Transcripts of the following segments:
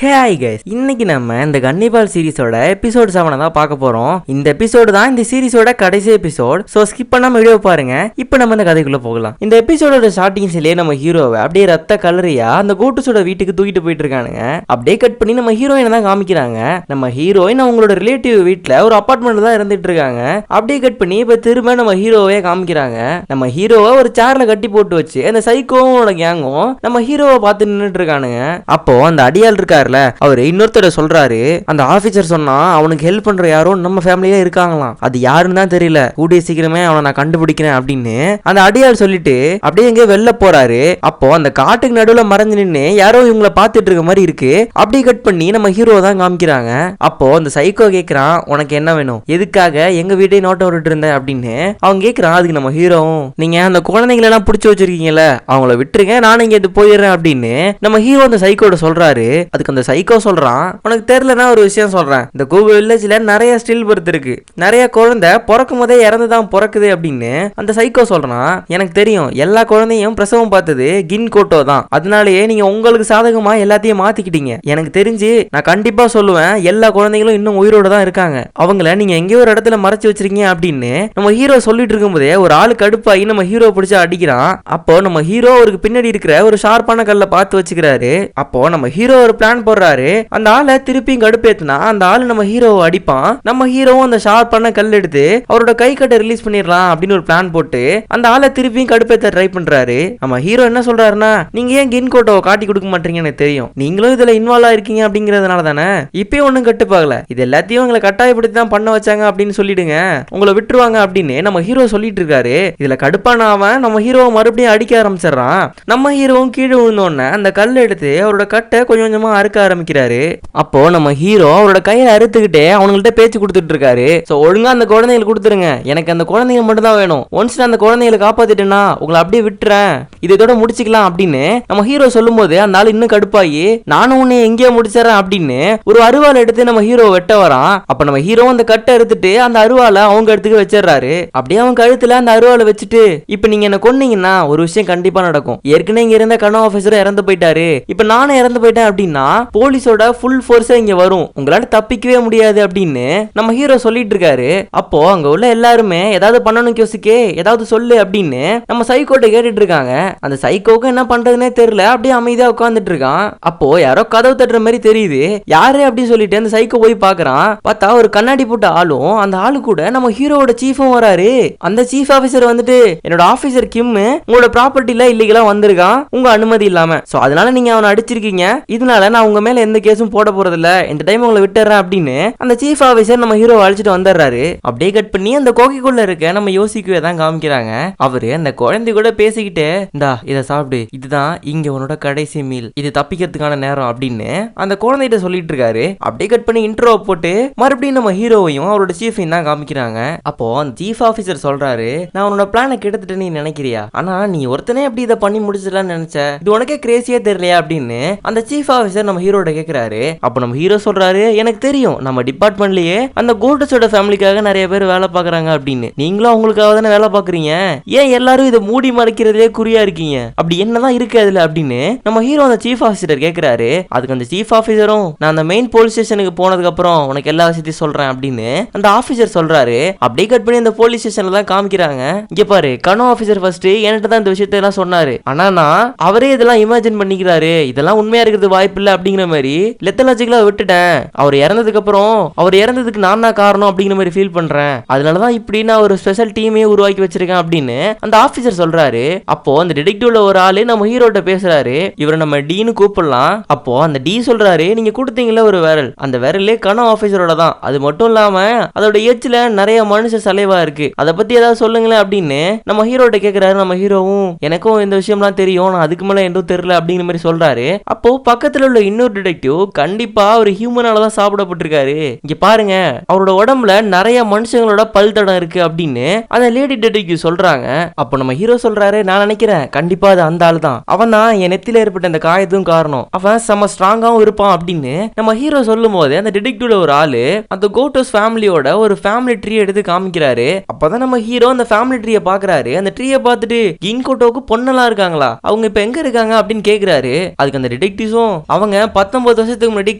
Hi guys, இன்னைக்கு நம்ம இந்த கன்னிபால் சீரிஸோட எபிசோட் 7 தான் பார்க்க போறோம். இந்த எபிசோடு தான் இந்த சீரிஸோட கடைசி எபிசோட். சோ ஸ்கிப் பண்ணாம வீடியோ பாருங்க. இப்போ நம்ம இந்த கதைக்குள்ள போகலாம். இந்த எபிசோடோட ஸ்டார்டிங்ஸ்லயே நம்ம ஹீரோவை அப்படியே ரத்த கலரியா அந்த கோட்டுஸோட வீட்டுக்கு தூக்கிட்டு போயிட்டு இருக்கானுங்க. அப்படியே கட் பண்ணி நம்ம ஹீரோயினை தான் காமிக்கிறாங்க. நம்ம ஹீரோயின் அவங்களோட ரிலேட்டிவ் வீட்டுல ஒரு அபார்ட்மெண்ட்ல தான் இருந்துட்டு இருக்காங்க. அப்படியே கட் பண்ணி இப்ப திரும்ப நம்ம ஹீரோவே காமிக்கிறாங்க. நம்ம ஹீரோவை ஒரு சேர்ல கட்டி போட்டு வச்சு அந்த சைக்கோவோட கேங்கும் நம்ம ஹீரோவை பார்த்து நின்றுட்டு இருக்கானுங்க. அப்போ அந்த அடியால் இருக்காருல, அவரு இன்னொருத்தர சொல்றாரு, அந்த ஆபீசர் சொன்னா அவனுக்கு ஹெல்ப் பண்ற யாரோ நம்ம ஃபேமிலியே இருக்காங்களாம், அது யாருன்னு தான் தெரியல, கூடிய சீக்கிரமே அவனை நான் கண்டுபிடிக்கிறேன் அப்படின்னு அந்த அடியால் சொல்லிட்டு அப்படியே எங்க வெளில போறாரு. அப்போ அந்த காட்டுக்கு நடுவுல மறைஞ்சு நின்று யாரோ இவங்களை பார்த்துட்டு இருக்க மாதிரி இருக்கு. அப்படியே கட் பண்ணி நம்ம ஹீரோ தான் காமிக்கிறாங்க. அப்போ அந்த சைக்கோ கேக்குறான், உனக்கு என்ன வேணும், எதுக்காக எங்க வீட்டை நோட்டம் விட்டுட்டு இருந்த அப்படின்னு அவன் கேக்குறான். அதுக்கு நம்ம ஹீரோ, நீங்க அந்த குழந்தைங்களை எல்லாம் பிடிச்சி வச்சிருக்கீங்கல்ல, அவங்கள விட்டுருங்க, நானும் இங்க இது போயிடுறேன் அப்படின்னு நம்ம ஹீரோ அந்த சைக்கோட சொல்றாரு. அதுக்கு அந்த சைக்கோ சொல்றான், உனக்கு தெரியலனா ஒரு விஷயம் சொல்றேன், இந்த கூகுள் வில்லேஜ்ல நிறைய ஸ்டில் பர்த் இருக்கு, நிறைய குழந்தை பிறக்கும் போதே இறந்துதான் பிறக்குது அப்படின்னு அந்த சைக்கோ சொல்றான். எனக்கு தெரியும், எல்லா குழந்தையும் பிரசவம் பார்த்தது கின்கோட்டோ தான், அதனாலேயே நீங்க உங்களுக்கு சாதகமா எல்லாத்தையும் மாத்திக்கிட்டீங்க. எனக்கு தெரிஞ்சு நான் கண்டிப்பா சொல்லுவேன், எல்லா குழந்தைகளும் இன்னும் உயிரோட தான் இருக்காங்க, அவங்கள நீங்க எங்கேயோ ஒரு இடத்துல மறைச்சு வச்சிருக்கீங்க அப்படின்னு நம்ம ஹீரோ சொல்லிட்டு இருக்கும் போதே ஒரு ஆளு கடுப்பாகி நம்ம ஹீரோ பிடிச்சு அடிக்கிறான். அப்போ நம்ம ஹீரோ அவருக்கு பின்னாடி இருக்கிற ஒரு ஷார்ப்பான கல்ல பார்த்து வச்சுக்கிறாரு. அப்போ நம்ம ஹீரோ ஒரு பிளான் போடுறாரு, அந்த ஆளை திருப்பியும் கடுப்பேத்துனா அந்த ஆளு நம்ம ஹீரோவை அடிப்பான். நம்ம ஹீரோவும் அந்த ஷார்ப்பான கல் எடுத்து அவரோட கை கட்டை ரிலீஸ் பண்ணிடலாம் அப்படின்னு ஒரு பிளான் போட்டு அந்த ஆளை திருப்பியும் கடுப்பேத்த ட்ரை பண்றாரு. நம்ம ஹீரோ என்ன சொல்றாருன்னா, நீங்க ஏன் கின்கோட்டோவை காட்டி கொடுக்க மாட்டீங்கன்னு தெரியும், நீங்களும் இதுல இன்வால்வ் ஆயிருக்கீங்க அப்படிங்கறதுனால தானே, இப்பயும் ஒன்னும் கட்டுப்பாகல, இது எல்லாத்தையும் உங்களை கட்டாயப்படுத்தி தான் பண்ண வச்சாங்க அப்படின்னு சொல்லிடுங்க, உங்களை விட்டுருவாங்க அப்படின்னு நம்ம ஹீரோ சொல்லிட்டு இருக்காரு. இதுல கடுப்பான அவன் நம்ம ஹீரோவை மறுபடியும் அடிக்க ஆரம்பிச்சிடறான். நம்ம ஹீரோவும் கீழே விழுந்தோடனே அந்த கல் எடுத்து அவரோட கட்டை கொஞ்சம் கொஞ்சமா அறுக்க ஆரம்பிக்கிறாரு. அப்போ நம்ம ஹீரோ அவரோட கையில அறுத்துக்கிட்டே அவங்கள்ட்ட பேச்சு கொடுத்துட்டு இருக்காரு. சோ ஒழுங்கா அந்த குழந்தைகளை கொடுத்துருங்க, எனக்கு அந்த குழந்தைங்க மட்டும் தான் வேணும், ஒன்ஸ் நான் அந்த குழந்தைகளை காப்பாத்திட்டேன்னா உங்களை அப்படியே விட்டுறேன், இதோட முடிச்சுக்கலாம் அப்படின்னு நம்ம ஹீரோ சொல்லும் போது அந்த ஆள் இன்னும் கடுப்பாகி, நானும் உன்னை எங்கேயோ முடிச்சிடறேன் அப்படின்னு ஒரு அருவாள் எடுத்து நம்ம ஹீரோ வெட்ட வரான். அப்ப நம்ம ஹீரோ அந்த கட்டை எடுத்துட்டு அந்த அருவாளை அவங்க இடத்துக்கு வச்சிடறாரு. அப்படியே அவன் கழுத்துல அந்த அருவாளை வச்சுட்டு, இப்ப நீங்க என்ன கொன்னீங்கன்னா ஒரு விஷயம் கண்டிப்பா நடக்கும், ஏற்கனவே இங்க இருந்த கனோ ஆபீசரும் இறந்து போயிட்டாரு, இப்ப நானும் இறந்து போயிட்டேன் அப்படின்னா போலீஸோட ஃபுல் ஃபோர்ஸே இங்க வரும், உங்களால தப்பிக்கவே முடியாது அப்படின்னு நம்ம ஹீரோ சொல்லிட்டு இருக்காரு. அப்போ அங்க உள்ள எல்லாருமே ஏதாவது பண்ணணும் யோசிக்கே, ஏதாவது சொல்லு அப்படின்னு நம்ம சைக்கோட்ட கேட்டுட்டு இருக்காங்க. அந்த சைக்கோக்கு என்ன பண்றதுன்னே தெரியல, அப்படியே அமைதியா உட்கார்ந்துட்டு இருக்கான். அப்போ யாரோ கதவு தட்டுற மாதிரி தெரியுது, யாரு அப்படின்னு சொல்லிட்டு அந்த சைக்கோ போய் பாக்குறான். பார்த்தா ஒரு கண்ணாடி போட்ட ஆளும், அந்த ஆளு கூட நம்ம ஹீரோவோட சீஃபும் வராரு. அந்த சீஃப் ஆபீசர் வந்துட்டு, என்னோட ஆபீசர் கிம் உங்களோட ப்ராப்பர்ட்டில இல்லீகலா வந்திருக்கான் உங்க அனுமதி இல்லாம, சோ அதனால நீங்க அவனை அடிச்சிருக்கீங்க, இதனால நான் உங்க மேல எந்த கேஸும் போட போறது இல்ல, இந்த டைம் உங்களை விட்டுறேன் அப்படின்னு அந்த சீஃப் ஆபீசர் நம்ம ஹீரோ அழைச்சிட்டு வந்துடுறாரு. அப்படியே கட் பண்ணி அந்த கோகைக்குள்ள இருக்க நம்ம யோசிக்கவே தான் காமிக்கிறாங்க. அவரு அந்த குழந்தை கூட பேசிக்கிட்டு, இந்தா இதை சாப்பிடு, இதுதான் இங்க உன்னோட கடைசி மீல், இது தப்பிக்கிறதுக்கான நேரம் அப்படின்னு அந்த குழந்தைகிட்ட சொல்லிட்டு இருக்காரு. அப்படியே கட் பண்ணி இன்ட்ரோ போட்டு மறுபடியும் நம்ம ஹீரோவையும் அவரோட சீஃபையும் தான் காமிக்கிறாங்க. அப்போ அந்த சீஃப் ஆபீசர் சொல்றாரு, நான் உன்னோட பிளானை கெடுத்துட்டு நீ நினைக்கிறியா, ஆனா நீ ஒருத்தனே எப்படி இதை பண்ணி முடிச்சிடலாம்னு நினைச்ச, இது உனக்கே கிரேசியா தெரியலையா அப்படின்னு அந்த சீஃப் ஆபீசர் நம்ம ஹீரோட கேக்குறாரு. அப்ப நம்ம ஹீரோ சொல்றாரு, எனக்கு தெரியும், நம்ம டிபார்ட்மெண்ட்லயே அந்த கோல்டஸோட ஃபேமிலிக்காக நிறைய பேர் வேலை பாக்குறாங்க அப்படின்னு, நீங்களும் அவங்களுக்காக தானே வேலை பாக்குறீங்க, ஏன் எல்லாரும் இதை மூடி மறைக்கிறதுலே குறியா இருக்கீங்க, அப்படி என்னதான் இருக்கு அதுல அப்படின்னு நம்ம ஹீரோ அந்த சீஃப் ஆபீசர் கேக்குறாரு. அதுக்கு அந்த சீஃப் ஆபீசரும், நான் அந்த மெயின் போலீஸ் ஸ்டேஷனுக்கு போனதுக்கு அப்புறம் உனக்கு எல்லா விஷயத்தையும் சொல்றேன் அப்படின்னு அந்த ஆபீசர் சொல்றாரு. அப்படியே கட் பண்ணி அந்த போலீஸ் ஸ்டேஷன்ல தான் காமிக்கிறாங்க. இங்க பாரு, கனோ ஆபீசர் ஃபர்ஸ்ட் என்கிட்ட தான் இந்த விஷயத்தை எல்லாம் சொன்னாரு, ஆனா நான் அவரே இதெல்லாம் இமேஜின் பண்ணிக்கிறாரு, இதெல்லாம் உண்மையா இருக்கிறது வாய்ப்பு இல்ல அப்படிங்கிற மாதிரி லெத்தலாஜிக்கலா விட்டுட்டேன், அவர் இறந்ததுக்கு அப்புறம் அவர் இறந்ததுக்கு நான் தான் காரணம் அப்படிங்கிற மாதிரி ஃபீல் பண்றேன், அதனாலதான் இப்படி நான் ஒரு ஸ்பெஷல் டீமே உருவாக்கி வச்சிருக்கேன் அப்படின்னு அந்த ஆபீசர் சொல்றாரு. அப்போ அந்த டிடெக்டிவ்ல ஒரு ஆளு நம்ம ஹீரோட்ட பேசுறாரு, இவரை நம்ம டீனு கூப்பிடலாம். அப்போ அந்த டி சொல்றாரு, நீங்க கொடுத்தீங்களா ஒரு விரல், அந்த விரலே கனோ ஆபீசரோட தான், அது மட்டும் இல்லாம அதோட எச்சில நிறைய மனுஷ சலைவா இருக்கு, அதை பத்தி ஏதாவது சொல்லுங்களேன் அப்படின்னு நம்ம ஹீரோட்ட கேக்குறாரு. நம்ம ஹீரோவும், எனக்கும் இந்த விஷயம்லாம் தெரியும், நான் அதுக்கு மேல எதுவும் தெரியல அப்படிங்கிற மாதிரி சொல்றாரு. அப்போ பக்கத்துல உள்ள இன்னொரு டிடெக்டிவ், கண்டிப்பா ஒரு ஹியூமனால தான் சாப்பிடப்பட்டிருக்காரு, இங்க பாருங்க அவரோட உடம்புல நிறைய மனுஷங்களோட பல் தடம் இருக்கு அப்படின்னு அந்த லேடி டிடெக்டிவ் சொல்றாங்க. அப்போ நம்ம ஹீரோ சொல்றாரு, நான் நினைக்கிறேன் கண்டிப்பா அது அந்த ஆள் தான், அவன் தான் என் நெத்தில ஏற்பட்ட அந்த காயத்தும் காரணம், அவன் செம ஸ்ட்ராங்காவும் இருப்பான் அப்படின்னு நம்ம ஹீரோ சொல்லும் போது அந்த டிடெக்டிவ்ல ஒரு ஆளு அந்த கோட்டோஸ் ஃபேமிலியோட ஒரு ஃபேமிலி ட்ரீ எடுத்து காமிக்கிறாரு. அப்பதான் நம்ம ஹீரோ அந்த ஃபேமிலி ட்ரீயை பாக்குறாரு. அந்த ட்ரீயை பார்த்துட்டு, கின்கோட்டோவுக்கு பொண்ணெல்லாம் இருக்காங்களா, அவங்க இப்ப எங்க இருக்காங்க அப்படின்னு கேக்குறாரு. அதுக்கு அந்த டிடெக்டிவ்ஸும், அவங்க 19 வருஷத்துக்கு முன்னாடி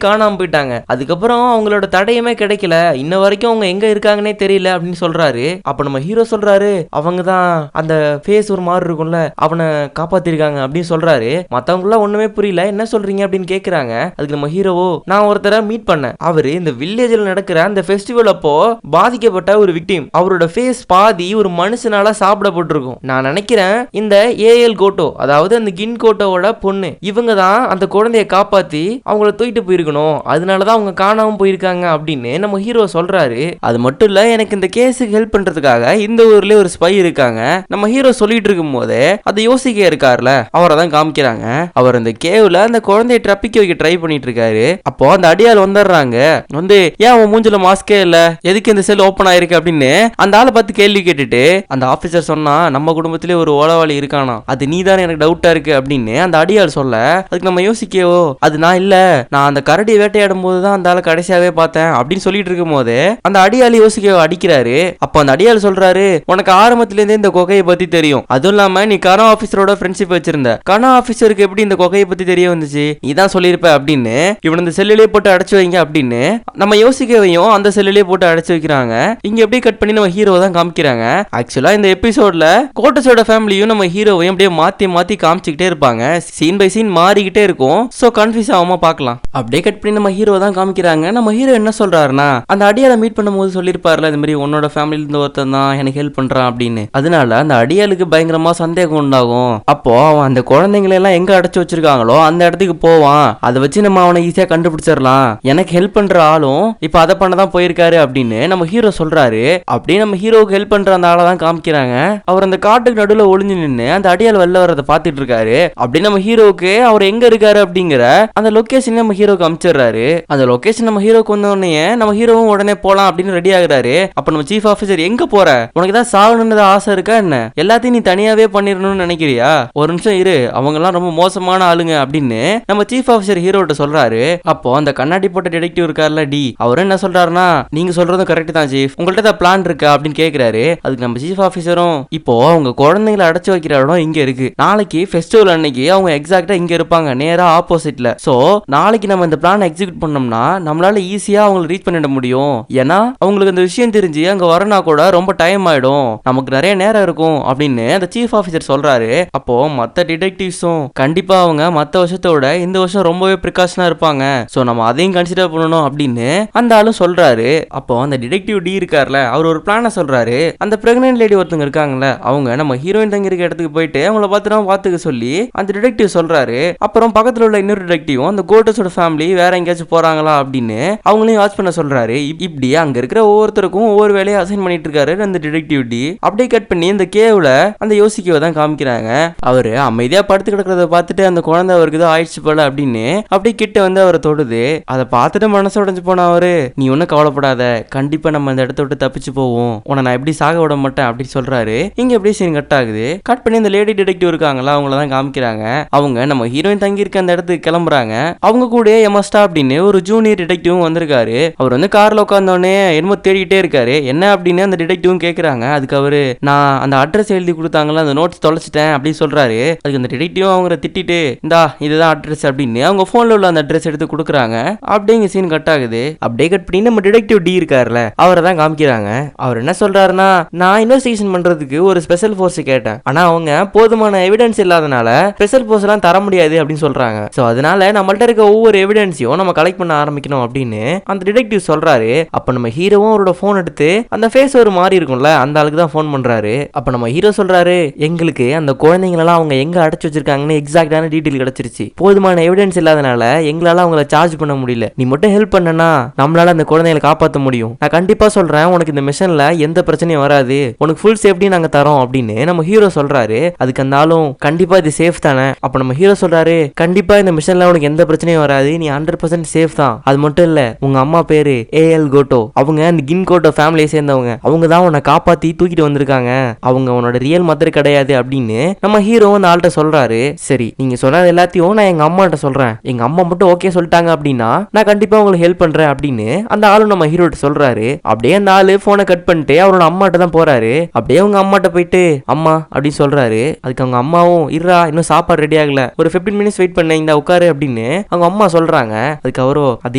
காணாம போயிட்டாங்க. அதுக்கப்புறம் அவங்களோட தடயமே கிடைக்கல, இன்ன வரைக்கும் அவங்க எங்க இருக்காங்கன்னே தெரியல அப்படின்னு சொல்றாரு. அப்ப நம்ம ஹீரோ சொல்றாரு, அவங்க தான் அந்த ஃபேஸ் ஒரு மாதிரி இருக்கும்ல, அவனை காப்பாத்திருக்காங்க அப்படின்னு சொல்றாரு. மத்தவங்க எல்லாம் ஒண்ணுமே புரியல, என்ன சொல்றீங்க அப்படின்னு கேக்குறாங்க. அதுக்கு நம்ம ஹீரோவோ, நான் ஒருத்தரை மீட் பண்ணேன், அவரு இந்த வில்லேஜ்ல நடக்கிற அந்த ஃபெஸ்டிவல் அப்போ பாதிக்கப்பட்ட ஒரு விக்டிம், அவரோட ஃபேஸ் பாதி ஒரு மனுஷனால சாப்பிடப்பட்டிருக்கும். நான் நினைக்கிறேன் இந்த ஏஎல் கோட்டோ, அதாவது அந்த கின் கோட்டோவோட பொண்ணு, இவங்க தான் அந்த குழந்தைய காப்பாத்தி அவங்கள தூக்கிட்டு போயிருக்கணும், அதனாலதான் அவங்க காணாம போயிருக்காங்க அப்படின்னு நம்ம ஹீரோ சொல்றாரு. அது மட்டும் இல்ல, எனக்கு இந்த கேஸுக்கு ஹெல்ப் பண்றதுக்காக இந்த ஊர்ல ஒரு ஸ்பை இருக்காங்க. நம்ம ஹீரோ சொல்லிட்டு இருக்கும் போது அதை யோசிக்க இருக்காருல, அவரை தான் காமிக்கிறாங்க. அவர் அந்த கேவ்ல அந்த குழந்தைய ட்ரப்பிக்க வைக்க ட்ரை பண்ணிட்டு இருக்காரு. அப்போ அந்த அடியால் வந்துடுறாங்க. வந்து ஏன் அவன் மூஞ்சில மாஸ்கே இல்ல, எதுக்கு இந்த செல் ஓபன் ஆயிருக்கு அப்படின்னு அந்த ஆளை பார்த்து கேள்வி கேட்டுட்டு அந்த ஆபீசர் சொன்னா, நம்ம குடும்பத்திலே ஒரு ஓலவாளி இருக்கானா, அது நீ தானே எனக்கு டவுட்டா இருக்கு அப்படின்னு அந்த அடியால் சொல்ல, அதுக்கு நம்ம யோசிக்கவோ, அது நான் இல்ல, நான் அந்த கரடி வேட்டையாடும் போதுதான் அந்த ஆளை கடைசியாவே பார்த்தேன் அப்படின்னு சொல்லிட்டு இருக்கும் போது அந்த அடியாளி யோசிக்க அடிக்கிறாரு. அப்போ அந்த அடியாள் சொல்றாரு, உனக்கு ஆரம்பத்துல இருந்தே இந்த கொகையை பத்தி தெரியும், அதுவும் இல்லாம நீ கனோ ஆபீசரோட ஃப்ரெண்ட்ஷிப் வச்சிருந்த, கனோ ஆபீசருக்கு எப்படி இந்த கொகையை பத்தி தெரிய வந்துச்சு, நீ தான் சொல்லியிருப்ப அப்படின்னு இவன் இந்த செல்லிலே போட்டு அடைச்சு வைங்க அப்படின்னு நம்ம யோசிக்கவையும் அந்த செல்லிலே போட்டு அடைச்சு வைக்கிறாங்க. இங்க எப்படி கட் பண்ணி நம்ம ஹீரோ தான் காமிக்கிறாங்க. ஆக்சுவலா இந்த எபிசோட்ல கோட்டஸோட ஃபேமிலியும் நம்ம ஹீரோவையும் அப்படியே மாத்தி மாத்தி காமிச்சுக்கிட்டே இருப்பாங்க, சீன் பை சீன் மாறிக்கிட்டே இருக்கும். சோ கன்ஃபியூஸ் ஆகாம பார்க்கலாம். அப்படியே கட் பண்ணி நம்ம ஹீரோ தான் காமிக்கிறாங்க. நம்ம ஹீரோ என்ன சொல்றாருன்னா, அந்த அடியாளை மீட் பண்ணும்போது சொல்லியிருப்பாருல, இந்த மாதிரி உன்னோட ஃபேமிலில இருந்து ஒருத்தன் தான் எனக்கு ஹெல்ப் பண்றான் அப்படின்னு. அதனால அந்த அடியாளுக்கு பயங்கரமா சந்தேகம் உண்டாகும். அப்போ அவன் அந்த குழந்தைங்களை எல்லாம் எங்க அடைச்சு வச்சிருக்காங்களோ அந்த இடத்துக்கு போவான், அதை வச்சு நம்ம அவனை ஈஸியா கண்டுபிடிச்சிடலாம், எனக்கு ஹெல்ப் பண்ற ஆளும் இப்ப அதை பண்ணதான் போயிருக்காரு அப்படின்னு நம்ம ஹீரோ சொல்றாரு. அப்படியே நம்ம ஹீரோவுக்கு ஹெல்ப் பண்ற அந்த ஆளை தான் காமிக்கிறாங்க. அவர் அந்த காட்டுக்கு நடுவில் ஒளிஞ்சு நின்று அந்த அடியால் வெளில வரதை பார்த்துட்டு இருக்காரு. அப்படி நம்ம ஹீரோவுக்கு அவர் எங்க இருக்காரு அப்படிங்கிற அந்த லொகேஷன் நம்ம ஹீரோக்கு அனுப்பிச்சிடுறாரு. அந்த லொகேஷன் நம்ம ஹீரோக்கு வந்த உடனே நம்ம ஹீரோவும் உடனே போலாம் அப்படின்னு ரெடி ஆகுறாரு. அப்ப நம்ம சீஃப் ஆபீசர், எங்க போற, உனக்கு தான் சாகணும்னு ஆசை இருக்கா என்ன, எல்லாத்தையும் நீ தனியாவே பண்ணிடணும்னு நினைக்கிறியா, ஒரு நிமிஷம் இரு, அவங்க எல்லாம் ரொம்ப மோசமான ஆளுங்க அப்படின்னு நம்ம சீஃப் ஆபீசர் ஹீரோட்ட சொல்றாரு. அப்போ அந்த கண்ணாடி போட்ட டிடெக்டிவ் இருக்காருல டி, அவர் என்ன சொல்றாருன்னா, நீங்க சொல்றதும் கரெக்ட் தான் சீஃப், உங்கள்ட்ட தான் பிளான் இருக்கா அப்படின்னு கேக்குறாரு. அதுக்கு நம்ம சீஃப் ஆபீசரும், இப்போ அவங்க குழந்தைங்களை அடைச்சு வைக்கிற இடம் இங்க இருக்கு, நாளைக்கு ஃபெஸ்டிவல் அன்னைக்கு அவங்க எக்ஸாக்டா இங்க இருப்பாங்க, நேரா ஆப்போசிட்ல. சோ நாளைக்கு நம்ம இந்த பிளான் எக்ஸிக்யூட் பண்ணோம்னா நம்மளால ஈஸியா அவங்களை ரீச் பண்ணிட முடியும், ஏன்னா அவங்களுக்கு இந்த விஷயம் தெரிஞ்சு அங்க வரனா கூட ரொம்ப டைம் ஆயிடும், நமக்கு நிறைய நேரம் இருக்கும் அப்படின்னு அந்த சீஃப் ஆபீசர் சொல்றாரு. அப்போ மத்த டிடெக்டிவ்ஸும் கண்டிப்பா அவங்க மத்த வருஷத்தோட இந்த வருஷம் ரொம்பவே பிரிகாஷனா இருப்பாங்க, சோ நம்ம அதையும் கன்சிடர் பண்ணணும் அப்படின்னு அந்த ஆளும் சொல்றாரு. அப்போ அந்த டிடெக்டிவ் டி இருக்கார்ல, அவர் ஒரு பிளான சொல்றாரு. அந்த பிரெக்னன்ட் லேடி ஒருத்தங்க இருக்காங்கல்ல, அவங்க நம்ம ஹீரோயின் தங்கி இருக்க இடத்துக்கு போயிட்டு அவங்கள பாத்துக்க சொல்லி அந்த டிடெக்டிவ் சொல்றாரு. அப்புறம் பக்கத்துல உள்ள இன்னொரு டிடெக்டிவும் அந்த கோட்டஸோட ஃபேமிலி வேற எங்கேயாச்சும் போறாங்களா அப்படின்னு அவங்களையும் வாட்ச் பண்ண சொல்றாரு. இப்படி அங்க இருக்கிற ஒவ்வொருத்தருக்கும் ஒவ்வொரு வேலையை அசைன் பண்ணிட்டு இருக்காரு அந்த டிடெக்டிவ் டி. அப்படியே கட் பண்ணி இந்த கேவ்ல அந்த யோசிக்கவை தான் காமிக்கிறாங்க. அவரு அமைதியா படுத்து கிடக்கிறத பார்த்துட்டு அந்த குழந்தை அவருக்கு தான் ஆயிடுச்சு போல அப்படின்னு அப்படியே கிட்ட வந்து அவரை தொடுது. அதை பார்த்துட்டு மனசு உடைஞ்சு போன அவரு, நீ ஒன்னும் கவலைப்படாத, கண்டிப்பா நம்ம அந்த இடத்த விட்டு தப்பிச்சு போவோம், உன்னை நான் எப்படி சாக விட மாட்டேன் அப்படின்னு சொல்றாரு. இங்க அப்படியே சீன் கட் ஆகுது. கட் பண்ணி இந்த லேடி டிடெக்டிவ் இருக்காங்களா, அவங்கள தான் காமிக்கிறாங்க. அவங்க நம்ம ஹீரோயின் தங்கி இருக்க அந்த இடத்துக்கு கிளம்புறாங்க. அவங்க கூட எமஸ்டா அப்படின்னு ஒரு ஜூனியர் டிடெக்டிவும் வந்திருக்காரு. அவர் வந்து கார்ல உட்கார்ந்தோடனே என்னமோ தேடிட்டே இருக்காரு. என்ன அப்படின்னு அந்த டிடெக்டிவும் கேக்குறாங்க. அதுக்கு அவரு, நான் அந்த அட்ரஸ் எழுதி கொடுத்தாங்களா, அந்த நோட்ஸ் தொலைச்சிட்டேன் அப்படின்னு சொல்றாரு. அதுக்கு அந்த டிடெக்டிவ் அவங்க திட்டிட்டு, இந்தா இதுதான் அட்ரஸ் அப்படின்னு அவங்க போன்ல உள்ள அந்த அட்ரஸ் எடுத்து கொடுக்குறாங்க. அப்படிங்க சீன் கட் ஆகுது. அப்படியே கட் பண்ணி நம்ம டிடெக்டிவ் டி இருக்காருல, அவரை தான் காமிக்கிறாங்க. அவர் என்ன சொல்றாருன்னா, நான் இன்வெஸ்டிகேஷன் பண்றதுக்கு ஒரு ஸ்பெஷல் ஃபோர்ஸ் கேட்டேன், ஆனா அவங்க போதுமான எவிடன்ஸ் இல்லாதனால ஸ்பெஷல் ஃபோர்ஸ் எல்லாம் தர முடியாது அப்படின்னு சொல்றாங்க. சோ அதனால நம்மள்ட்ட இருக்க ஒவ்வொரு எவிடன்ஸையும் நம்ம கலெக்ட் பண்ண ஆரம்பிக்கணும் அப்படின்னு அந்த டிடெக்டிவ் சொல்றாரு. அப்ப நம்ம ஹீரோவும் அவரோட போன் எடுத்து அந்த ஃபேஸ் ஒரு மாதிரி இருக்கும்ல, அந்த ஆளுக்கு தான் போன் பண்றாரு. அப்ப நம்ம ஹீரோ சொல்றாரு, எங்களுக்கு அந்த குழந்தைங்களெல்லாம் அவங்க எங்க அடைச்சு வச்சிருக்காங்கன்னு எக்ஸாக்டான டீடைல் கிடைச்சிருச்சு, போதுமான எவிடன்ஸ் இல்லாதனால எங்களால அவங்கள சார்ஜ் பண்ண முடியல, நீ மட்டும் ஹெல்ப் பண்ணனா நம்மளால அந்த குழந்தைகளை காப்பாற்ற முடியும், நான் கண்டிப்பா சொல்றேன், உனக்கு இந்த மிஷன்ல எந்த பிரச்சனையும் வராது, உனக்கு ஃபுல் சேஃப்டி நாங்க தரோம் அப்படின்னு நம்ம ஹீரோ சொல்றாரு. அதுக்கு அந்த ஆளும், கண்டிப்பா இது சேஃப் தானே. அப்ப நம்ம ஹீரோ சொல்றாரு, கண்டிப்பா இந்த மிஷன்ல உனக்கு எந்த பிரச்சனையும் வராது, நீ 100% சேஃப் தான், அது மட்டும் இல்ல உங்க அம்மா பேரு ஏஎல் கோட்டோ, அவங்க அந்த கின் கோட்டோ ஃபேமிலியை சேர்ந்தவங்க, அவங்க தான் உன்னை காப்பாத்தி தூக்கிட்டு வந்திருக்காங்க, அவங்க உன்னோட ரியல் மதர் கிடையாது அப்படின்னு நம்ம ஹீரோ அந்த ஆள்கிட்ட சொல்றாரு. சரி, நீங்க சொன்னது எல்லாத்தையும் நான் எங்க அம்மாட்ட சொல்றேன், எங்க அம்மா மட்டும் ஓகே சொல்லிட்டாங்க அப்படின்னா நான் கண்டிப்பா உங்களுக்கு ஹெல்ப் பண்றேன் அப்படின்னு அந்த ஆளும் நம்ம ஹீரோட்ட சொல்றாரு. அப்படியே அந்த ஆளு போனை கட் பண்ணிட்டு அவரோட அம்மாட்ட தான் போறாரு. அப்படியே அவங்க அம்மாட்ட போயிட்டு அம்மா அப்படின்னு சொல்றாரு. அதுக்கு அவங்க அம்மாவும், இருடா இன்னும் சாப்பாடு ரெடி ஆகல, ஒரு 15 மினிட்ஸ் வெயிட் பண்ண, இந்த உட்காரு அப்படின்னு அப்படின்னு அவங்க அம்மா சொல்றாங்க. அதுக்கு அவரோ அது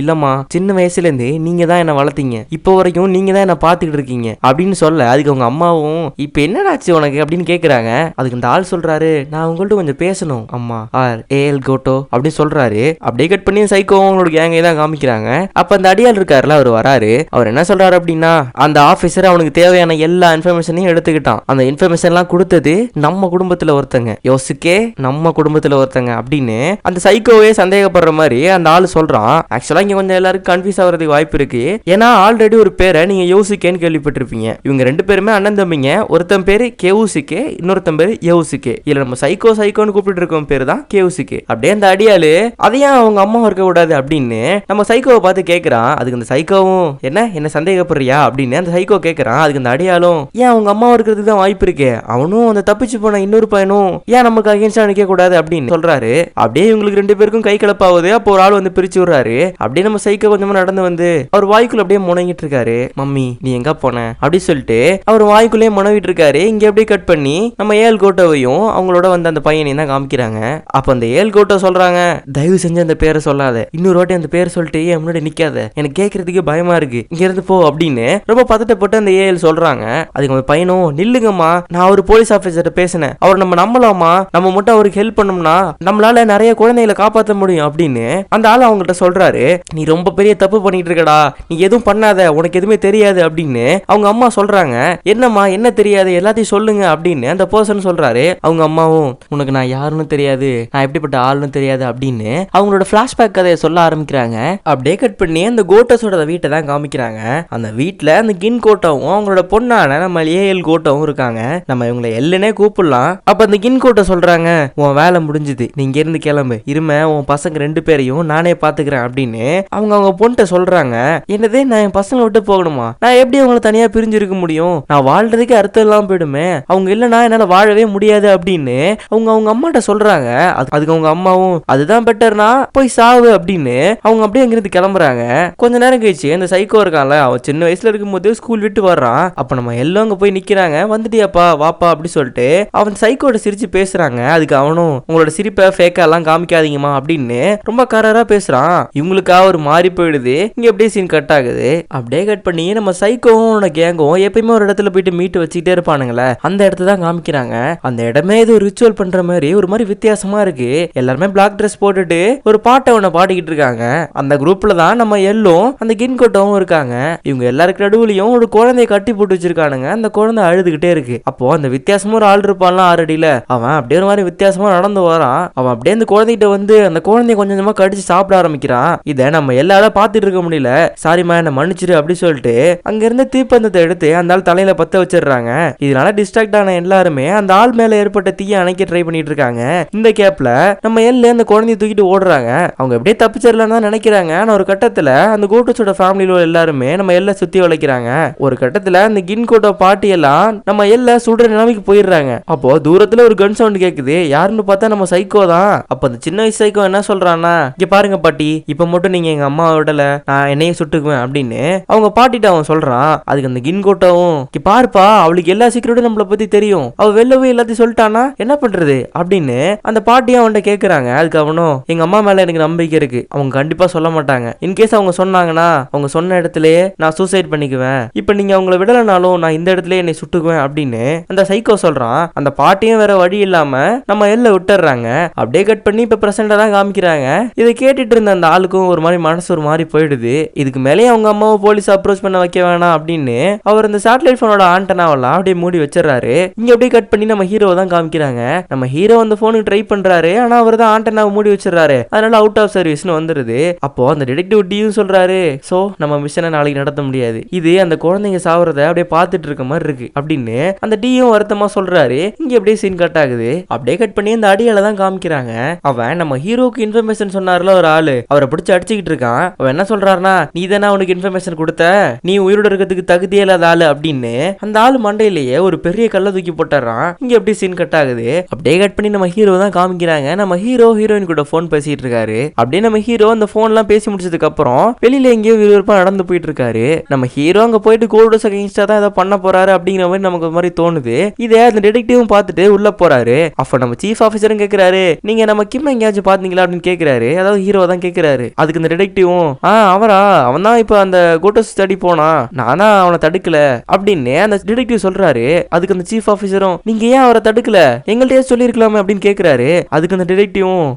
இல்லம்மா, சின்ன வயசுல இருந்து நீங்க தான் என்ன வளர்த்தீங்க, இப்போ வரைக்கும் நீங்க தான் என்ன பாத்துக்கிட்டு இருக்கீங்க அப்படின்னு சொல்ல, அதுக்கு அவங்க அம்மாவும் இப்ப என்னடாச்சு உனக்கு அப்படின்னு கேக்குறாங்க. அதுக்கு இந்த ஆள் சொல்றாரு, நான் உங்கள்ட்ட கொஞ்சம் பேசணும் அம்மா, ஆர் ஏஎல் கோட்டோ அப்படின்னு சொல்றாரு. அப்படியே கட் பண்ணி சைக்கோ அவங்களோட கேங்கை தான் காமிக்கிறாங்க. அப்ப அந்த அடியால் இருக்காருல, அவர் வராரு. அவர் என்ன சொல்றாரு அப்படின்னா, அந்த ஆபீசர் அவனுக்கு தேவையான எல்லா இன்ஃபர்மேஷனையும் எடுத்துக்கிட்டான். அந்த இன்ஃபர்மேஷன் எல்லாம் கொடுத்தது நம்ம குடும்பத்துல ஒருத்தங்க, யோசுக்கே நம்ம குடும்பத்துல ஒருத்தங்க அப்படின்னு அந்த சைக்கோவே சந்தேகப்படுற மாதிரி அந்த ஆளு சொல்றான். ஆக்சுவலா இங்க கொஞ்சம் எல்லாருக்கும் கன்ஃபியூஸ் ஆகிறதுக்கு வாய்ப்பு இருக்கு. ஏன்னா ஆல்ரெடி ஒரு பேரை நீங்க யோசுக்கேன்னு கேள்விப்பட்டிருப்பீங்க. இவங்க ரெண்டு பேருமே அண்ணன் தம்பிங்க. ஒருத்தன் பேரு கேவுசுக்கே, இன்னொருத்தன் பேரு யோசுக்கே. இல்ல நம்ம சைக்கோன்னு கூப்பிட்டு இருக்கோம் பேரு தான் கேவுசுக்கே. அப்படியே அந்த அடியாளு அதையும் அவங்க அம்மா இருக்க கூடாது அப்படின்னு நம்ம சைக்கோவை பார்த்து கேட்கறான். அதுக்கு அந்த சைக்கோவும் என்ன சந்தேகப்படுறியா அப்படின்னு அந்த சைக்கோ கேட்கறான். அதுக்கு அந்த அடியாலும் ஏன் அவங்க அம்மா இருக்கிறதுக்கு தான் வாய்ப்பு இருக்கு, அவனும் அந்த தப்பிச்சு போன இன்னொரு பையனும் ஏன் நமக்கு அகேன்ஸ்டா நிக்க கூடாது அப்படின்னு சொல்றாரு. அப்படியே இவங்களுக்கு ரெண்டு பேருக்கும் கை கலப்பாவது. அப்போ ஒரு ஆள் வந்து பிரிச்சு விடுறாரு. அப்படியே நம்ம சைக்கோ கொஞ்சமா நடந்து வந்து அவர் வாய்க்குள்ள அப்படியே முணங்கிட்டு இருக்காரு. மம்மி நீ எங்க போன அப்படி சொல்லிட்டு அவர் வாய்க்குள்ளேயே முனவிட்டு இருக்காரு. இங்க அப்படியே கட் பண்ணி நம்ம ஏல் கோட்டோவையும் அவங்களோட வந்து அந்த பையனையும் தான் காமிக்கிறாங்க. அப்ப அந்த ஏல் கோட்டோ சொல்றாங்க, தயவு செஞ்சு அந்த பேரை சொல்லாத, இன்னொரு வாட்டி அந்த பேரை சொல்லிட்டு என் முன்னாடி நிக்காத, எனக்கு கேட்கறதுக்கு பயமா இருக்கு, இங்க இருந்து போ அப்படின்னு ரொம்ப பதட்டப்பட்டு அந்த ஏஎல் சொல்றாங்க. அதுக்கு அந்த பையனும் நில்லுங்கம்மா, நான் ஒரு போலீஸ் ஆபீசர்கிட்ட பேசினேன், அவர் நம்ம நம்பலாமா, நம்ம மட்டும் அவருக்கு ஹெல்ப் பண்ணோம்னா நம்மளால நிறைய குழந்தைகளை காப்பாற்ற முடியும் அப்படின்னு அந்த ஆள் அவங்கள்ட்ட சொல்றாரு. நீ ரொம்ப பெரிய தப்பு பண்ணிட்டு இருக்கடா, நீ எதுவும் பண்ணாத, உனக்கு எதுவுமே தெரியாது அப்படின்னு அவங்க அம்மா சொல்றாங்க. என்னம்மா என்ன தெரியாது, எல்லாத்தையும் சொல்லுங்க அப்படின்னு அந்த பர்சன் சொல்றாரு. அவங்க அம்மாவும் உனக்கு நான் யாருன்னு தெரியாது, நான் எப்படிப்பட்ட ஆளுன்னு தெரியாது அப்படின்னு அவங்களோட பிளாஷ்பேக் கதையை சொல்ல ஆரம்பிக்கிறாங்க. அப்படியே கட் பண்ணி அந்த கோட்டஸோட வீட்டை தான் காமிக்கிறாங்க. அந்த வீட்டுல அந்த கின் கோட்டாவும் அவங்களோட பொண்ணான நம்ம ஏஎல் கோட்டாவும் இருக்காங்க. நம்ம இவங்களை எல்லுனே கூப்பிடலாம். அப்ப அந்த கின் கோட்டை சொல்றாங்க, உன் வேலை முடிஞ்சுது, நீங்க இருந்து கிளம்பு, இருமை உன் பசங்க ரெண்டு பேரையும் நானே பாத்துக்கிறேன் அப்படின்னு அவங்க பொண்ணை சொல்றாங்க. என்னது, நான் என் பசங்களை விட்டு போகணுமா, நான் எப்படி அவங்களை தனியா பிரிஞ்சு இருக்க முடியும், நான் வாழ்றதுக்கு அர்த்தம் இல்லாம போயிடுமே, அவங்க இல்லைன்னா என்னால வாழவே முடியாது அப்படின்னு அவங்க அம்மாட்ட சொல்றாங்க. அதுக்கு அவங்க அம்மாவும் அதுதான் பெட்டர்னா போய் சாவு அப்படின்னு அவங்க அப்படியே அங்கிருந்து கிளம்புறாங்க. கொஞ்ச நேரம் கழிச்சு அந்த சைக்கோ இருக்கான்ல, அவன் சின்ன வயசுல இருக்கும்போது ஸ்கூல் விட்டு வர்றான். அப்ப நம்ம எல்லாம் அங்க போய் நிக்கிறாங்க. வந்துட்டியாப்பா வாப்பா அப்படி சொல்லிட்டு அவன் சைக்கோட சிரிச்சு பேசுறாங்க. அதுக்கு அவனும் உங்களோட சிரிப்பை ஃபேக்கா எல்லாம் காமிக்காதீங்கம்மா அப்படின்னு ரொம்ப கரரா பேசுறான். இவங்களுக்கா ஒரு மாறி போயிடுது. இங்க அப்படியே சீன் கட் ஆகுது. அப்படியே கட் பண்ணி நம்ம சைக்கோவோட கேங்கும் எப்பயுமே ஒரு இடத்துல போயிட்டு மீட்டு வச்சுக்கிட்டே இருப்பானுங்களே, அந்த இடத்த தான் காமிக்கிறாங்க. அந்த இடமே இது ரிச்சுவல் பண்ற மாதிரி ஒரு மாதிரி வித்தியாசமா இருக்கு. எல்லாருமே பிளாக் ட்ரெஸ் போட்டுட்டு ஒரு பாட்டை ஒண்ணு பாடிக்கிட்டு இருக்காங்க. அந்த குரூப்ல தான் நம்ம எல்லும் அந்த கின்கோட்டவும் இருக்காங்க. இவங்க எல்லாருக்கு நடுவுலயும் ஒரு குழந்தைய கட்டி போட்டு வச்சிருக்கானுங்க. அந்த குழந்தை அழுதுகிட்டே இருக்கு. அப்போ அந்த வித்தியாசமா ஒரு ஆள் இருப்பான்லாம் 6 அடியில, அவன் அப்படியே ஒரு மாதிரி வித்தியாசமா நடந்து வரான். அவன் அப்படியே அந்த குழந்தைகிட்ட வந்து அந்த குழந்தைய கொஞ்சம் கொஞ்சமா கடிச்சு சாப்பிட ஆரம்பிக்கிறான். இதை நம்ம எல்லாரும் பார்த்துட்டு இருக்க முடியல. சாரிமா என்ன மன்னிச்சிரு அப்படி சொல்லிட்டு அங்க இருந்து தீப்பந்தத்தை எடுத்து அந்த ஆள் தலையில பத்த வச்சிடுறாங்க. இதனால டிஸ்ட்ராக்ட் ஆன எல்லாருமே அந்த ஆள் மேல ஏற்பட்ட தீயை அணைக்க ட்ரை பண்ணிட்டு இருக்காங்க. இந்த கேப்ல நம்ம எல்ல அந்த குழந்தைய தூக்கிட்டு ஓடுறாங்க. அவங்க எப்படியே தப்பிச்சிடலான்னு தான் நினைக்கிறாங்க. ஆனா ஒரு கட்டத்துல அந்த கோட்டஸோட ஃபேமிலியில எல்லாருமே நம்ம எல்ல சுத்தி வளைக்கிறாங்க. ஒரு கட்டத்துல அந்த கின்கோட்டோ பாட்டி எல்லாம் நம்ம எல்ல சுடுற நிலைமைக்கு போயிடுறாங்க. அப்போ தூரத்துல ஒரு கன் சவுண்ட் கேக்குது. யாருன்னு பார்த்தா நம்ம சைக்கோ தான். அப்ப அந்த சின்ன வயசு சைக்கோ என்ன சொல்றான்னா, இங்க பாருங்க பாட்டி, இப்ப மட்டும் நீங்க எங்க அம்மா விடல, நான் என்னையும் சுட்டுக்குவேன் அப்படின்னு அவங்க பாட்டிட்ட அவன் சொல்றான். அதுக்கு அந்த கின்கோட்டோவும் இங்க பாருப்பா, அவளுக்கு எல்லா சீக்கிரட்டும் நம்மளை பத்தி தெரியும், அவ வெளிலவே எல்லாத்தையும் சொல்லிட்டானா என்ன பண்றது அப்படின்னு அந்த பாட்டியும் அவன்கிட்ட கேக்குறாங்க. அதுக்கு அவனும் எங்க அம்மா மேல எனக்கு நம்பிக்கை இருக்கு, அவங்க கண்டிப்பா சொல்ல மாட்டாங்க, இன்கேஸ் அவங்க சொன்னாங்கன்னா அவங்க சொன்ன இடத்துலயே நான் சூசைட் பண்ணிக்குவேன், இப்ப நீங்க அவங்கள விடலனாலும் நான் இந்த இடத்துலயே என்னை சுட்டுக்குவேன் அப்படின்னு அந்த சைக்கோ சொல்றான். அந்த பாட்டியும் வேற வழி இல்லாம நம்ம எல்ல விட்டுறாங்க. அப்படியே கட் பண்ணி இப்ப பிரசண்டா தான் காமிக்கிறாங்க. இதை கேட்டுட்டு இருந்த அந்த ஆளுக்கும் ஒரு மாதிரி மனசு ஒரு மாதிரி போயிடுது. இதுக்கு மேலே அவங்க அம்மாவை போலீஸ் அப்ரோச் பண்ண வைக்க வேணாம் அப்படின்னு அவர் இந்த சேட்டலைட் போனோட ஆண்டனாவெல்லாம் அப்படியே மூடி வச்சிடறாரு. இங்க அப்படியே கட் பண்ணி நம்ம ஹீரோ தான் காமிக்கிறாங்க. நம்ம ஹீரோ அந்த போனுக்கு ட்ரை பண்றாரு. ஆனா அவர் தான் ஆண்டனாவை மூடி வச்சிடறாரு. அதனால அவுட் ஆஃப் சர்வீஸ்னு வந்துருது. அப்போ அந்த டிடெக்டிவ் டியும் சொல்றாரு, சோ நம்ம மிஷனை நாளைக்கு நடத்த முடியாது, இது அந்த குழந்தைங்க சாவறத அப்படியே பார்த்துட்டு இருக்க மாதிரி இருக்கு அப்படின்னு அந்த டியும் வருத்தமா சொல்றாரு. இங்க அப்படியே சீன் கட் ஆகுது. அப்படியே கட் பண்ணி அந்த அடியால தான் காமிக்கிறாங்க. அவன் நம்ம ஹீரோக்கு இன்ஃபர்மேஷன் சொன்னார்ல ஒரு ஆளு, அவரை பிடிச்சு அடிச்சுக்கிட்டு இருக்கான். அவன் என்ன சொல்றாருன்னா, நீ தானே அவனுக்கு இன்ஃபர்மேஷன் கொடுத்த, நீ உயிரோட இருக்கிறதுக்கு தகுதியே இல்லாத ஆளு அப்படின்னு அந்த ஆளு மண்டையிலேயே ஒரு பெரிய கல்ல தூக்கி போட்டுறான். இங்க எப்படி சீன் கட் ஆகுது. அப்படியே கட் பண்ணி நம்ம ஹீரோ தான் காமிக்கிறாங்க. நம்ம ஹீரோ ஹீரோயின் கூட போன் பேசிட்டு இருக்காரு. அப்படியே நம்ம ஹீரோ அந்த போன் எல்லாம் பேசி முடிச்சதுக்கு அப்புறம் வெளியில எங்கேயோ விறுவிறுப்பா நடந்து போயிட்டு இருக்காரு. நம்ம ஹீரோ அங்க போயிட்டு கோல்டோஸ் அகைன்ஸ்டா தான் ஏதோ பண்ண போறாரு அப்படிங்கிற மாதிரி நமக்கு ஒரு மாதிரி தோணுது. இதை அந்த டிடெக்டிவும் பார்த்துட்டு உள்ள போறாரு. அப்ப நம்ம சீஃப் ஆபீசரும் கேக்குறாரு, நீங்க நம்ம கிம் எங்கேயாச்சும் பாத்தீங்களா பாத்தீங்களா அப்படின்னு கேக்குறாரு. அதாவது ஹீரோ தான் கேக்குறாரு. அதுக்கு இந்த டிடெக்டிவும் அவன் தான் இப்ப அந்த கோட்டோ ஸ்டடி போனா, நான் தான் அவனை தடுக்கல அப்படின்னு அந்த டிடெக்டிவ் சொல்றாரு. அதுக்கு அந்த சீஃப் ஆபீசரும் நீங்க ஏன் அவரை தடுக்கல, எங்கள்கிட்டயே சொல்லிருக்கலாமே அப்படின்னு கேக்குறாரு. அதுக்கு அந்த டிடெக்டிவும்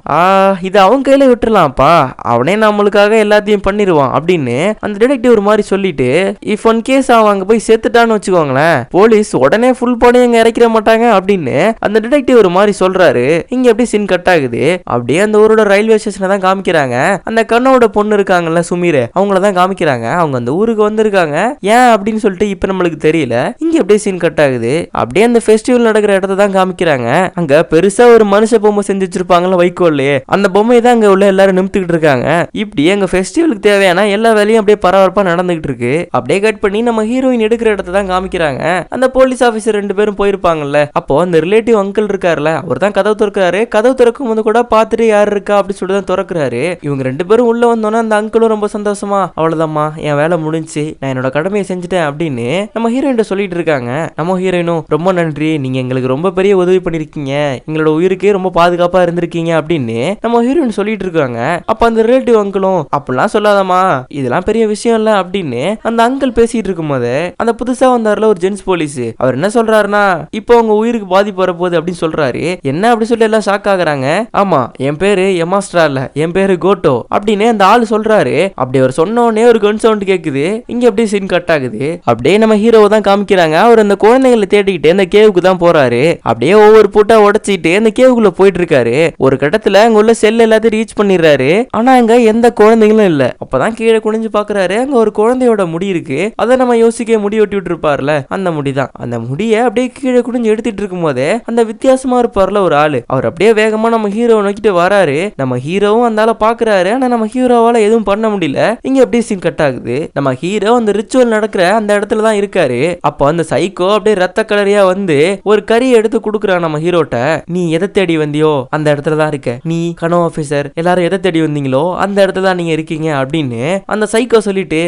இது அவன் கையில விட்டுறலாம்ப்பா, அவனே நம்மளுக்காக எல்லாத்தையும் பண்ணிடுவான் அப்படின்னு அந்த டிடெக்டிவ் ஒரு மாதிரி சொல்லிட்டு, இஃப் ஒன் கேஸ் அவன் அங்க போய் செத்துட்டான்னு வச்சுக்கோங்களேன், போலீஸ் உடனே ஃபுல் பாடி அங்க இறக்கிற மாட்டாங்க அப்படின்னு அந்த டிடெக்டிவ் ஒரு மாதிரி சொல்றாரு. இங்க எப்படி சீன் கட் ஆகுது, அப்படியே அந்த ஊரோட ரயில்வே ஸ்டேஷனை தான் காமிக்கிறாங்க. அந்த கண்ணோட பொண்ணு இருக்காங்கல்ல சுமீர், அவங்கள தான் காமிக்கிறாங்க. அவங்க அந்த ஊருக்கு வந்திருக்காங்க, ஏன் அப்படின்னு சொல்லிட்டு இப்ப நம்மளுக்கு தெரியல. இங்க அப்படியே சீன் கட் ஆகுது. அப்படியே அந்த ஃபெஸ்டிவல் நடக்கிற இடத்த தான் காமிக்கிறாங்க. அங்க பெருசா ஒரு மனுஷ பொம்மை செஞ்சு வச்சிருப்பாங்கல்ல வைக்கோல்லையே, அந்த பொம்மையை தான் அங்க உள்ள எல்லாரும் நிமித்துக்கிட்டு இருக்காங்க. இப்படி எங்க ஃபெஸ்டிவலுக்கு தேவையான எல்லா வேலையும் அப்படியே பரபரப்பா நடந்துகிட்டு இருக்கு. அப்படியே கட் பண்ணி நம்ம ஹீரோயின் எடுக்கிற இடத்த தான் காமிக்கிறாங்க. அந்த போலீஸ் ஆபீசர் 2 பேரும் போயிருப்பாங்கல்ல, அப்போ அந்த ரிலேட்டிவ் அங்கிள் இருக்காருல, அவர் தான் கதவு திறக்கிறாரு. கதவு திறக்கும் போது கூட பாத்துட்டு யாரு இருக்கா அப்படின்னு சொல்லிட்டு தான் திறக்கிறாரு. இவங்க 2 பேரும் உள்ள வந்தோன்னா அந்த அங்கிளும் ரொம்ப சந்தோஷமா, அவ்வளவுதாம்மா என் வேலை முடிஞ்சு, நான் என்னோட கடமையை செஞ்சுட்டேன் அப்படின்னு நம்ம ஹீரோயின் சொல்லிட்டு இருக்காங்க. நம்ம ஹீரோயினும் ரொம்ப நன்றி, நீங்க எங்களுக்கு ரொம்ப பெரிய உதவி பண்ணிருக்கீங்க, எங்களோட உயிருக்கே ரொம்ப பாதுகாப்பா இருந்திருக்கீங்க அப்படின்னு நம்ம ஹீரோயின் சொல்லிட்டு இருக்காங்க. அப்ப அந்த ரிலேட்டிவ் அங்கிளும் அப்படிலாம் சொல்லாதம்மா, இதெல்லாம் பெரிய விஷயம் இல்ல அப்படின்னு அந்த அங்கிள் பேசிட்டு இருக்கும் போது அந்த புதுசா வந்தாருல ஒரு ஜென்ஸ் போலீஸ், அவர் என்ன சொல்றாருன்னா, இப்போ உங்க உயிருக்கு பாதிப்பு வரப்போகுது அப்படின்னு சொல்றாரு. என்ன அப்படி சொல்லி எல்லாம் ஷாக் ஆகுறாங்க. ஆமா, என் பேரு எமாஸ்ட்ரா இல்ல, என் பேரு கோட்டோ அப்படின்னு அந்த ஆள் சொல்றாரு. அப்படி அவர் சொன்னோடனே ஒரு கன் சவுண்ட் கேக்குது. இங்க அப்படியே சீன் கட் ஆகுது. அப்படியே நம்ம ஹீரோவை தான் காமிக்கிறாங்க. அவர் அந்த குழந்தைகளை தேடிக்கிட்டு அந்த கேவுக்கு தான் போறாரு. அப்படியே ஒவ்வொரு பூட்டா உடைச்சிட்டு அந்த கேவுக்குள்ள போயிட்டு இருக்காரு. ஒரு கட்டத்துல அங்க உள்ள செல் எல்லாத்தையும் ரீச் பண்ணிடுறாரு. ஆனா அங்க எந்த குழந்தைங்களும் இல்ல. அப்பதான் கீழே குனிஞ்சு பாக்குறாரு. அங்க ஒரு குழந்தையோட முடி இருக்கு. அதை நம்ம யோசிக்க முடி ஒட்டி விட்டு இருப்பார்ல, அந்த முடிதான். அந்த முடிய அப்படியே கீழே குனிஞ்சு எடுத்துட்டு இருக்கும் போதே அந்த வித்தியாசமா இருப்பார்ல ஒரு ஆளு, அவர் அப்படியே வேகமா நம்ம ஹீரோவை நோக்கிட்டு வராரு. நம்ம ஹீரோவும் அந்த ஆளை பாக்குறாரு. ஆனா நம்ம ஹீரோவால எதுவும் பண்ண முடியல. இங்க அப்படியே சீன் கட் ஆகுது. நம்ம ஹீரோ அந்த ரிச்சுவல் நடக்கிற அந்த இடத்துல தான் இருக்காரு. அப்போ அந்த சைக்கோ அப்படியே ரத்த கலரியா வந்து ஒரு கறியை எடுத்து குடுக்குறான் நம்ம ஹீரோட்ட. நீ எதை தேடி வந்தியோ அந்த இடத்துல தான் இருக்க, நீ கனோ ஆபீசர் எல்லாரும் எதை தேடி வந்தீங்களோ அந்த இடத்துல தான் நீங்க இருக்கீங்க அப்படின்னு அந்த சைக்கோ சொல்லிட்டு,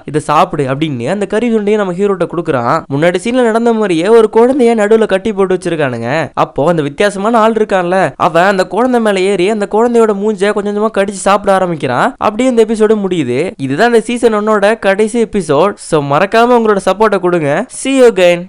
இதை சாப்பிடு அப்படின்னு அந்த கறி துண்டையும் நம்ம ஹீரோட்ட குடுக்குறான். முன்னாடி சீன்ல நடந்த மாதிரியே ஒரு குழந்தைய நடுவுல கட்டி போட்டு வச்சிருக்கானுங்க. அப்போ அந்த வித்தியாசமான ஆள் இருக்கான்ல, அவன் அந்த குழந்தை மேல ஏறி அந்த குழந்தையோட மூஞ்ச கொஞ்சம் கொஞ்சமா கடிச்சு சாப்பிட ஆரம்பிக்கிறான். அப்படியே இந்த எபிசோடு முடியுது. இதுதான் இந்த சீசன் 1 கடைசி எபிசோட். சோ மறக்காம உங்களோட சப்போர்ட்டை கொடுங்க. See you again.